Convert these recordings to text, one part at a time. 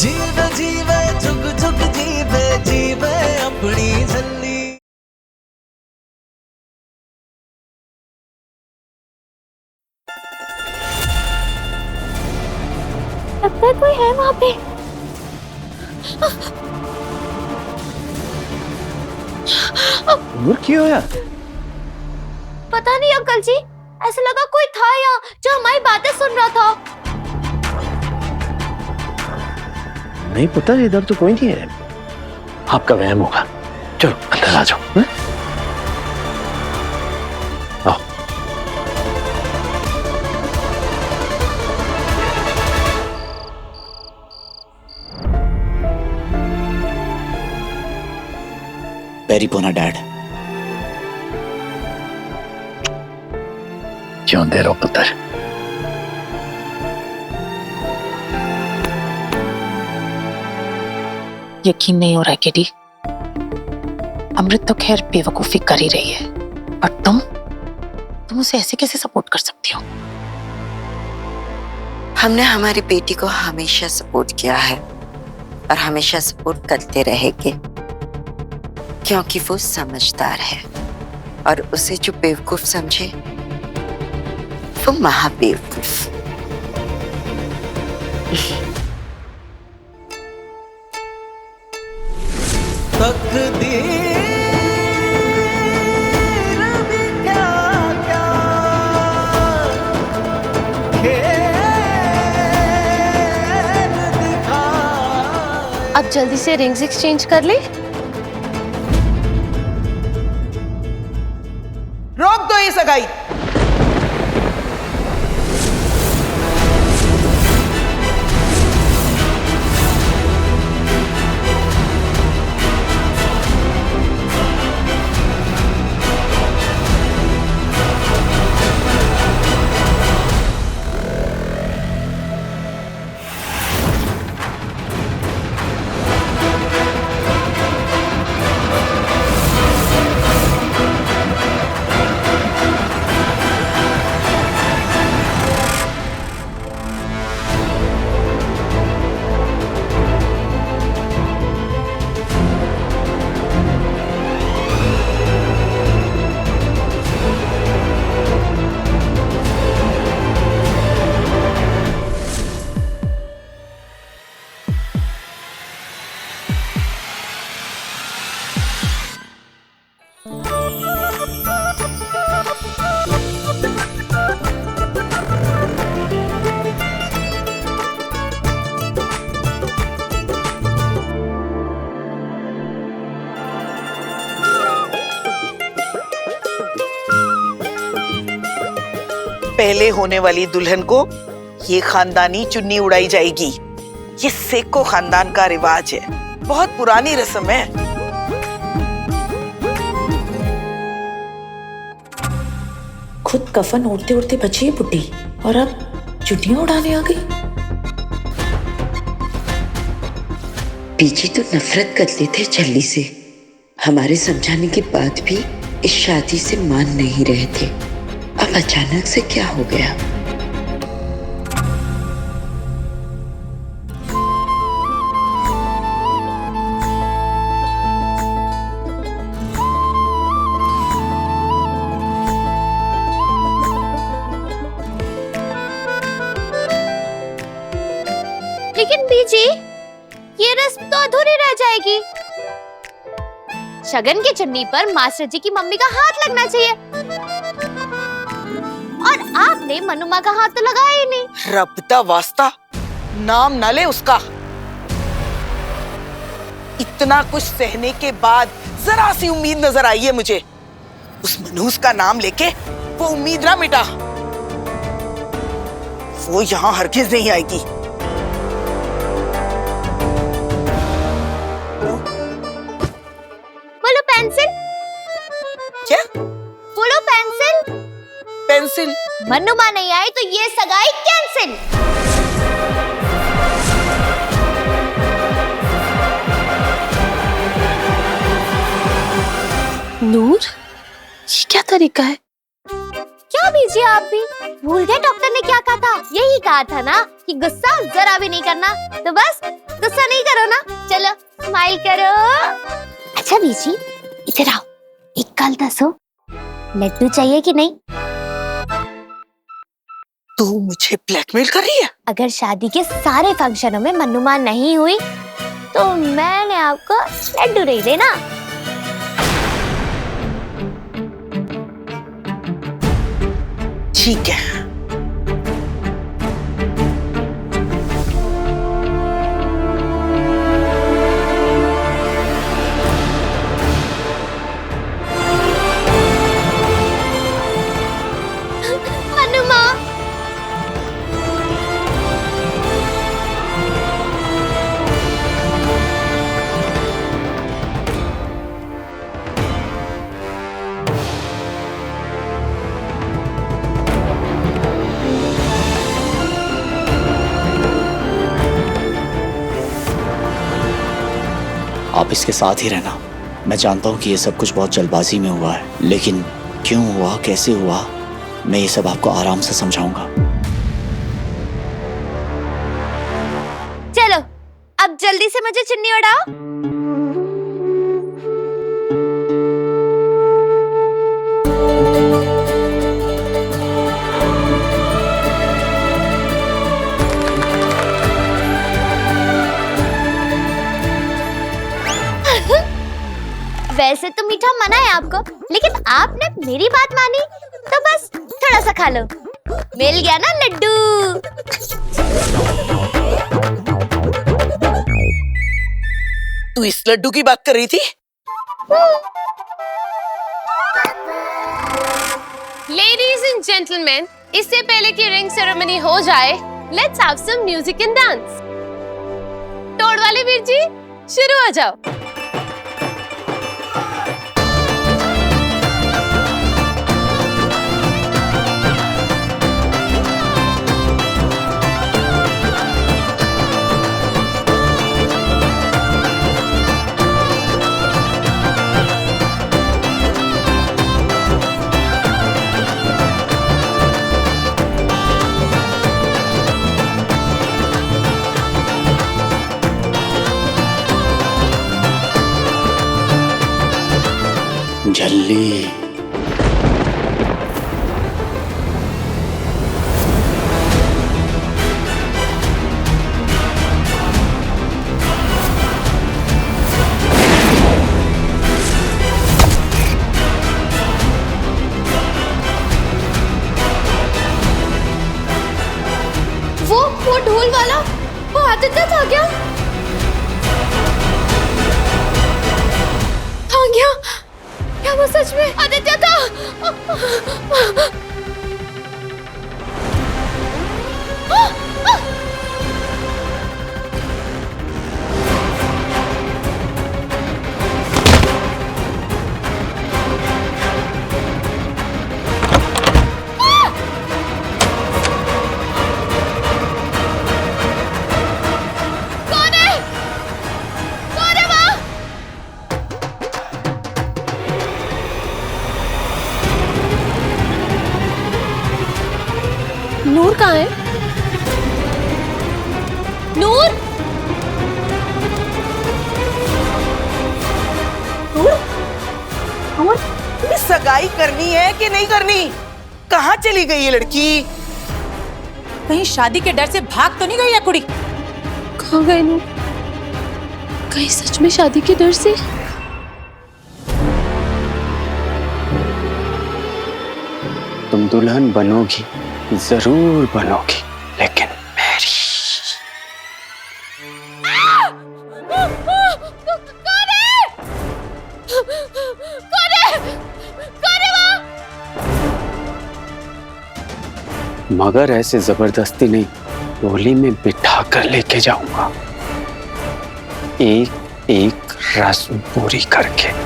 जीवे जीवे झुक झुक जीवे जीवे अपनी झल्ली। लगता है कोई है वहां पे। नूर क्यों है? पता नहीं अंकल जी, ऐसा लगा कोई था यहाँ जो हमारी बातें सुन रहा था। नहीं पता, इधर तो कोई नहीं है। आपका वहम होगा। चलो अंदर आ जाओ। आओ। पेरीपोना डैड। जिਉਂਦੇ रहो पुत्र। यकीन नहीं हो रहा है केडी। अमृत तो खैर बेवकूफी कर ही रही है, और तुम उसे ऐसे कैसे सपोर्ट कर सकती हो? हमने हमारी बेटी को हमेशा सपोर्ट किया है और हमेशा सपोर्ट करते रहेंगे, क्योंकि वो समझदार है और उसे जो बेवकूफ समझे वो महाबेवकूफ। तकदीर भी क्या क्या खेल दिखा। अब जल्दी से रिंग्स एक्सचेंज कर ले। रोक दो ये सगाई। पहले होने वाली दुल्हन को ये खानदानी चुन्नी उड़ाई जाएगी। ये सेको खानदान का रिवाज है, बहुत पुरानी रस्म है। खुद कफन ओढ़ते ओढ़ते बची है बुड्ढी, और अब चुन्नियां उड़ाने आ गई। बीजी तो नफरत करते थे छल्ली से, हमारे समझाने के बाद भी इस शादी से मान नहीं रहे थे। अब अचानक से क्या हो गया? लेकिन बीजी, ये रस्म तो अधूरी रह जाएगी। शगन की चुन्नी पर मास्टर जी की मम्मी का हाथ लगना चाहिए, और आपने मनुमा का हाथ तो लगाया ही नहीं। रब दा वास्ता, नाम ना ले उसका। इतना कुछ सहने के बाद जरा सी उम्मीद नजर आई है मुझे। उस मनहूस का नाम लेके वो उम्मीद ना मिटा। वो यहाँ हरगिज नहीं आएगी। बोलो पेंसिल। क्या? बोलो पेंसिल। पेंसिल। मनुमा नहीं आई तो ये सगाई कैंसिल। नूर, ये क्या तरीका है? क्या बीजिए, आप भी भूल गए डॉक्टर ने क्या कहा था? यही कहा था ना कि गुस्सा जरा भी नहीं करना। तो बस गुस्सा स्माइल करो। अच्छा बीजी, इधर आओ, एक गल दसो, लड्डू चाहिए कि नहीं? तू मुझे ब्लैकमेल कर रही है? अगर शादी के सारे फंक्शनों में मन्नुमा नहीं हुई तो मैंने आपको लड्डू नहीं देना। ठीक है। मन्नुमा, आप इसके साथ ही रहना। मैं जानता हूँ कि ये सब कुछ बहुत जल्दबाजी में हुआ है, लेकिन क्यों हुआ, कैसे हुआ, मैं ये सब आपको आराम से समझाऊंगा। चलो अब जल्दी से मुझे चुन्नी उड़ाओ। वैसे तो मीठा मना है आपको, लेकिन आपने मेरी बात मानी तो बस थोड़ा सा खा लो। मिल गया ना लड्डू। तू इस लड्डू की बात कर रही थी? Ladies and gentlemen, इससे पहले कि रिंग सेरेमनी हो जाए, let's have some music and dance. तोड़ वाले वीर जी, शुरू हो जाओ। झल्ली, वो ढोल वाला, वो आदित्य था क्या? था क्या? क्या वो सच में आदित्य था? नूर कहाँ है? नूर? नूर? सगाई करनी है कि नहीं करनी? कहाँ चली गई ये लड़की? कहीं शादी के डर से भाग तो नहीं गई है कुड़ी? कहाँ गए नूर? कहीं सच में शादी के डर से? तुम दुल्हन बनोगी, जरूर बनोगी, लेकिन मेरी। मगर ऐसे जबरदस्ती नहीं, डोली में बिठा कर लेके जाऊंगा, एक एक रस्म पूरी करके।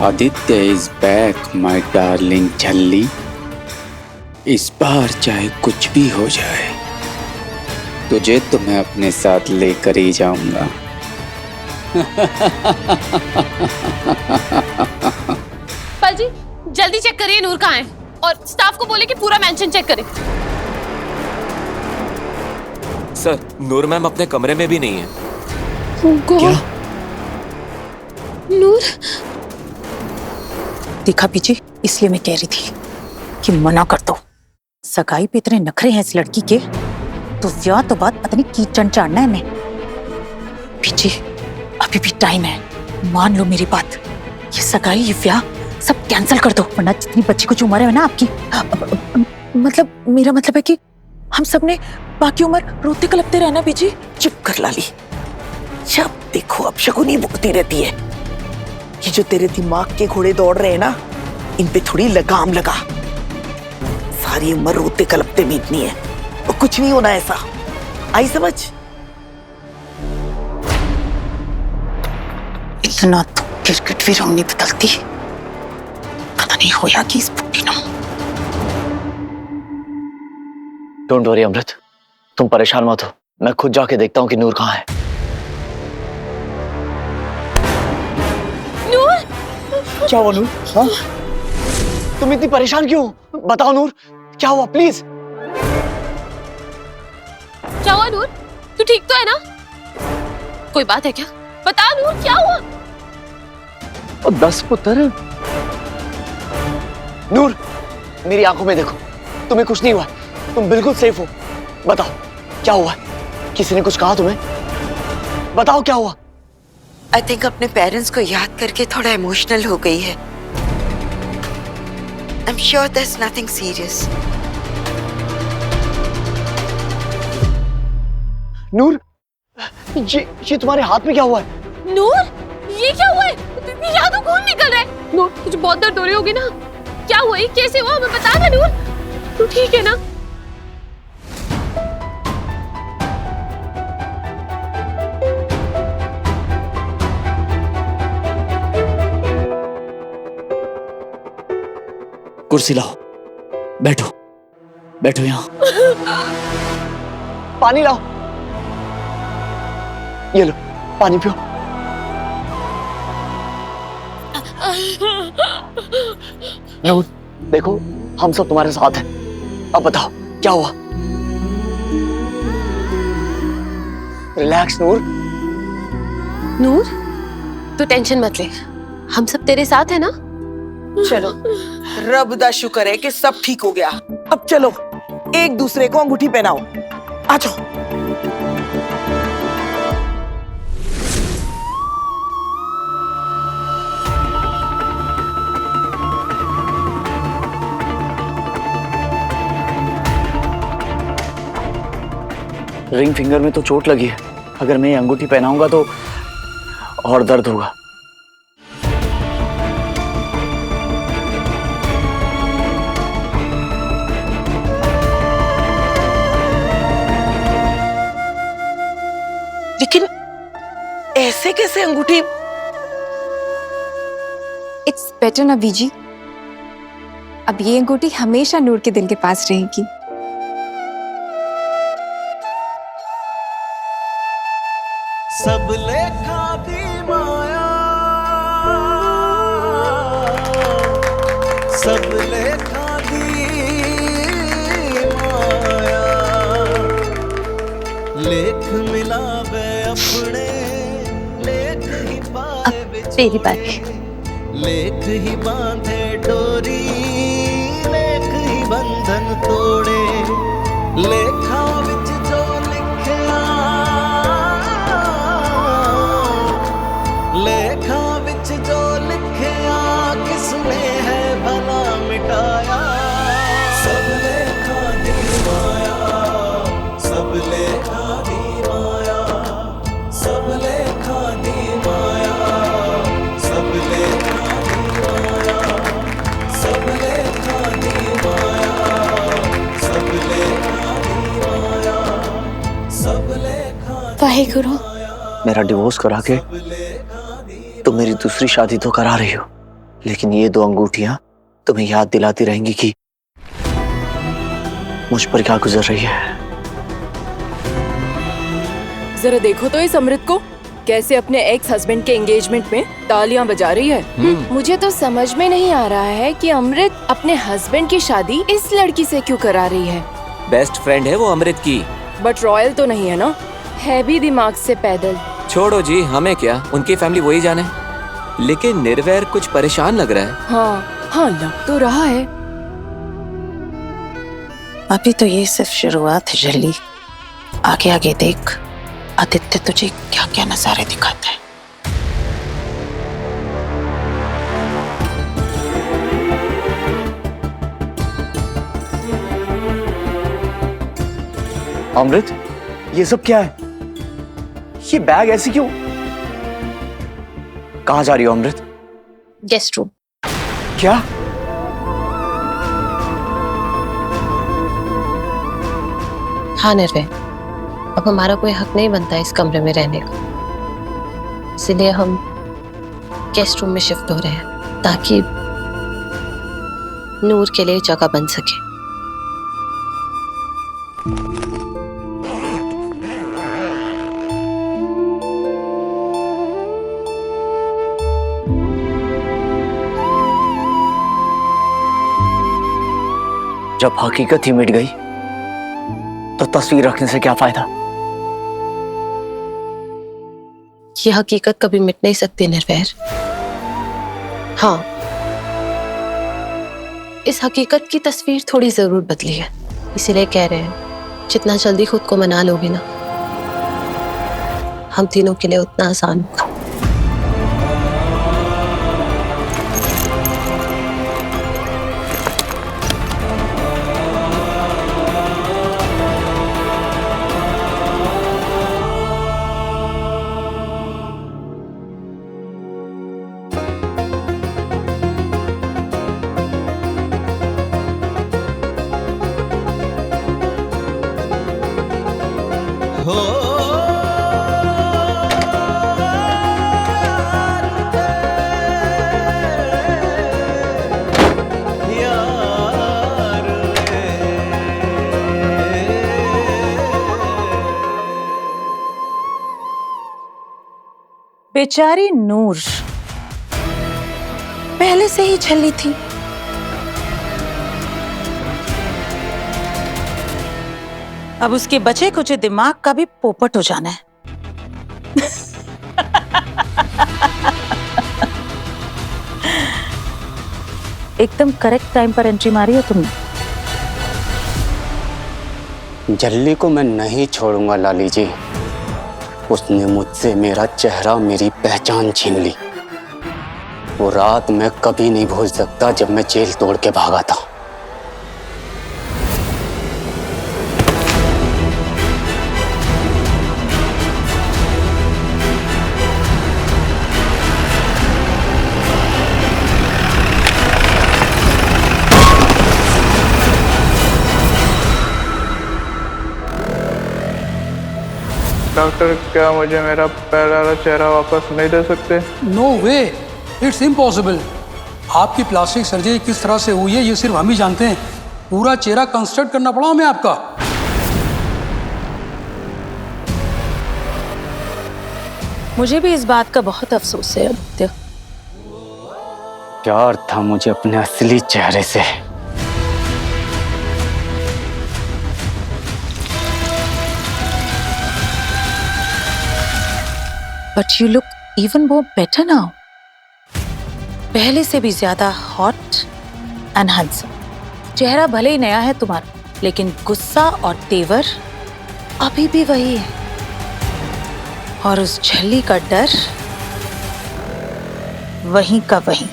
Aditya is back my darling झल्ली। इस बार चाहे कुछ भी हो जाए, तुझे तो मैं अपने साथ लेकर ही जाऊंगा। पाजी जल्दी चेक करिए नूर कहाँ है, और स्टाफ को बोले कि पूरा मेंशन चेक करे। सर, नूर मैम अपने कमरे में भी नहीं है। क्या? नूर देखा पीछे, इसलिए मैं कह रही थी कि मना कर दो। सगाई पे इतने नखरे हैं इस लड़की के, तो ब्याह तो बात पता नहीं कीचड़ चाड़ना है मैं। पीछे अभी भी टाइम है, मान लो मेरी बात। ये सगाई ये ब्याह सब कैंसिल कर दो, वरना जितनी बच्ची कुछ उम्र है ना आपकी, मतलब मेरा मतलब है कि हम सब ने बाकी उम्र रोते कलपते रहना। बीजी चुप कर लाली, जब देखो अब शकुनी भुगती रहती है। ये जो तेरे दिमाग के घोड़े दौड़ रहे हैं ना, इन पे थोड़ी लगाम लगा। सारी उम्र रोते कलपते बीतनी है, और कुछ नहीं होना ऐसा। आई समझ? इतना तो क्रिकेट भी रंग नहीं बदलती, पता नहीं होया कि इस बुढ़ी ना। डोंट वरी अमृत, तुम परेशान मत हो, मैं खुद जाके देखता हूँ कि नूर कहाँ है। नूर? क्या हुआ नूर? हाँ? तुम इतनी परेशान क्यों? बताओ नूर, क्या हुआ प्लीज? क्या हुआ नूर? तू ठीक तो है ना? कोई बात है क्या? बता नूर, क्या हुआ? और 10 पुत्र। नूर, मेरी आंखों में देखो, तुम्हें कुछ नहीं हुआ, तुम बिल्कुल सेफ हो। बताओ क्या हुआ? किसी ने कुछ कहा तुम्हें? बताओ क्या हुआ? आई थिंक अपने पेरेंट्स को याद करके थोड़ा इमोशनल हो गई है। I am sure that's nothing serious. Noor, ये तुम्हारे हाथ में क्या हुआ है? नूर, ये क्या हुआ है? यहाँ तो खून निकल रहा है। नूर, तुझे बहुत दर्द हो रही होगी ना? क्या हुआ? ये कैसे हुआ? हमें बता ना नूर। तू ठीक है ना? कुर्सी लाओ, बैठो बैठो यहाँ। पानी लाओ, ये लो पानी पियो। नूर देखो, हम सब तुम्हारे साथ हैं। अब बताओ क्या हुआ? रिलैक्स नूर। नूर, तू टेंशन मत ले, हम सब तेरे साथ है ना? चलो, रब दा शुक्र है कि सब ठीक हो गया। अब चलो एक दूसरे को अंगूठी पहनाओ। आ जाओ। रिंग फिंगर में तो चोट लगी है, अगर मैं ये अंगूठी पहनाऊंगा तो और दर्द होगा। लेकिन ऐसे कैसे अंगूठी? इट्स बेटर ना बीजी, अब ये अंगूठी हमेशा नूर के दिल के पास रहेगी। सब लेखा दी माया, सब लेखा दी माया, लेख मिलावे अपने, लेख ही पाए बिछोड़े, तेरी बारी। लेख ही बांधे डोरी, लेख ही बंधन तोड़े, लेखा विच जो लिखया, लेखा विच जो लिखया, किसने है भला मिटाया। सब लेखा दी माया, सब लेखा दी माया, सब लेखा दी माया, सब लेखा दी माया, सब लेखा दी माया, सब लेखा दी माया, सब लेखा। वाहेगुरु। मेरा डिवोर्स करा के तुम मेरी दूसरी शादी तो करा रही हो, लेकिन ये दो अंगूठियां तुम्हें याद दिलाती रहेंगी कि मुझ पर क्या गुजर रही है। जरा देखो तो इस अमृत को, कैसे अपने एक्स हस्बैंड के एंगेजमेंट में तालियां बजा रही है। मुझे तो समझ में नहीं आ रहा है कि अमृत अपने हस्बैंड की शादी इस लड़की से क्यों करा रही है। बेस्ट फ्रेंड है वो अमृत की। बट रॉयल तो नहीं है ना। है भी दिमाग से पैदल। छोड़ो जी, हमें क्या, उनकी फैमिली वही जाने। लेकिन निर्वैर कुछ परेशान लग रहा है। हाँ लग तो रहा है। अभी तो ये सिर्फ शुरुआत है जल्दी, आगे आगे देख आदित्य तुझे क्या क्या नजारे दिखाता है। अमृत, ये सब क्या है? ये बैग ऐसी क्यों? कहाँ जा रही हो अमृत? Guest room. क्या? हाँ निर्भय, अब हमारा कोई हक नहीं बनता इस कमरे में रहने का, इसलिए हम गेस्ट रूम में शिफ्ट हो रहे हैं ताकि नूर के लिए जगह बन सके। जब हकीकत ही मिट गई तो तस्वीर रखने से क्या फायदा? ये हकीकत कभी मिट नहीं सकती निर्वैर। हाँ, इस हकीकत की तस्वीर थोड़ी जरूर बदली है, इसीलिए कह रहे हैं जितना जल्दी खुद को मना लोगे ना, हम तीनों के लिए उतना आसान होगा। बेचारी नूर पहले से ही छली थी। अब उसके बचे कुछ दिमाग का भी पोपट हो जाना है। एकदम करेक्ट टाइम पर एंट्री मारी है तुमने। जल्ली को मैं नहीं छोड़ूंगा लाली जी। उसने मुझसे मेरा चेहरा, मेरी पहचान छीन ली। वो रात मैं कभी नहीं भूल सकता जब मैं जेल तोड़ के भागा था। डॉक्टर, क्या मुझे मेरा पहला वाला चेहरा वापस नहीं दे सकते? No way, it's impossible. आपकी प्लास्टिक सर्जरी किस तरह से हुई है ये सिर्फ हम ही जानते हैं। पूरा चेहरा कंस्ट्रक्ट करना पड़ा हमें आपका। मुझे भी इस बात का बहुत अफसोस है आदित्य। प्यार था मुझे अपने असली चेहरे से। But you look even more better now. पहले से भी ज्यादा hot and handsome. चेहरा भले ही नया है तुम्हारा, लेकिन गुस्सा और तेवर अभी भी वही है। और उस झल्ली का डर वहीं का वहीं।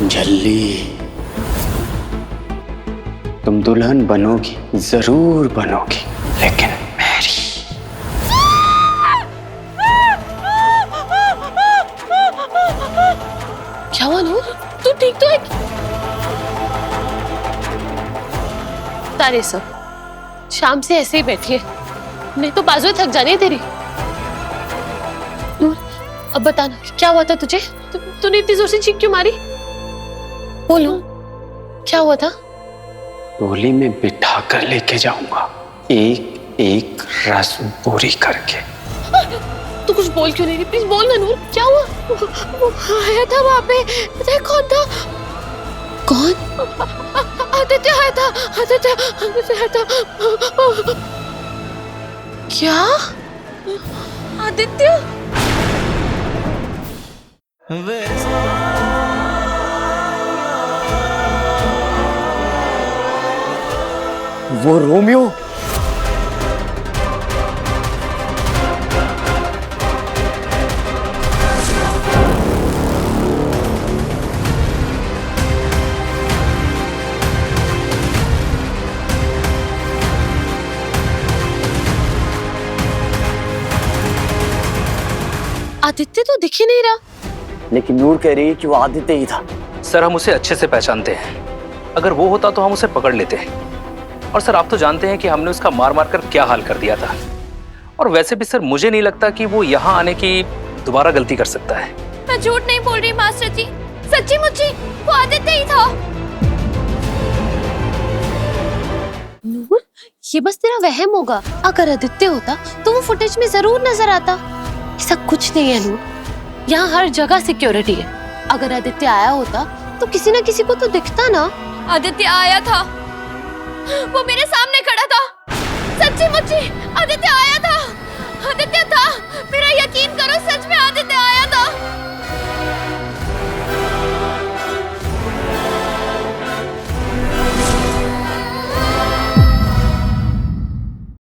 झल्ली, तुम दुल्हन बनोगी, जरूर बनोगी, लेकिन मेरी। ठीक तो है? तारे सब शाम से ऐसे ही बैठी है, नहीं तो बाजू थक जानी है तेरी। नूर, अब बताना क्या हुआ था तुझे? तूने इतनी जोर से चीख क्यों मारी? बोलो क्या हुआ था? टोली में बिठा कर लेके जाऊंगा, एक एक रस पूरी करके। तू कुछ बोल क्यों नहीं रही? प्लीज बोल ना नूर, क्या हुआ? वो आया था वहां पे, पता है कौन था? कौन? आदित्य आया था, आदित्य आया था। क्या? आदित्य? वो रोमियो? आदित्य तो दिख ही नहीं रहा। लेकिन नूर कह रही है कि वो आदित्य ही था। सर हम उसे अच्छे से पहचानते हैं, अगर वो होता तो हम उसे पकड़ लेते। और सर आप तो जानते हैं कि हमने उसका मार मार कर क्या हाल कर दिया था। और वैसे भी सर मुझे नहीं लगता कि वो यहाँ आने की दोबारा गलती कर सकता है। मैं झूठ नहीं बोल रही मास्टर जी, सच्ची मुच्ची वो आदित्य ही था। नूर, ये बस तेरा वहम होगा। अगर आदित्य होता तो वो फुटेज में जरूर नजर आता। ऐसा कुछ नहीं है नूर, यहाँ हर जगह सिक्योरिटी है। अगर आदित्य आया होता तो किसी ना किसी को तो दिखता ना। आदित्य आया था, वो मेरे सामने खड़ा था। सच्ची मुच्ची आदित्य आया था, आदित्य था। मेरा यकीन करो, सच में आदित्य आया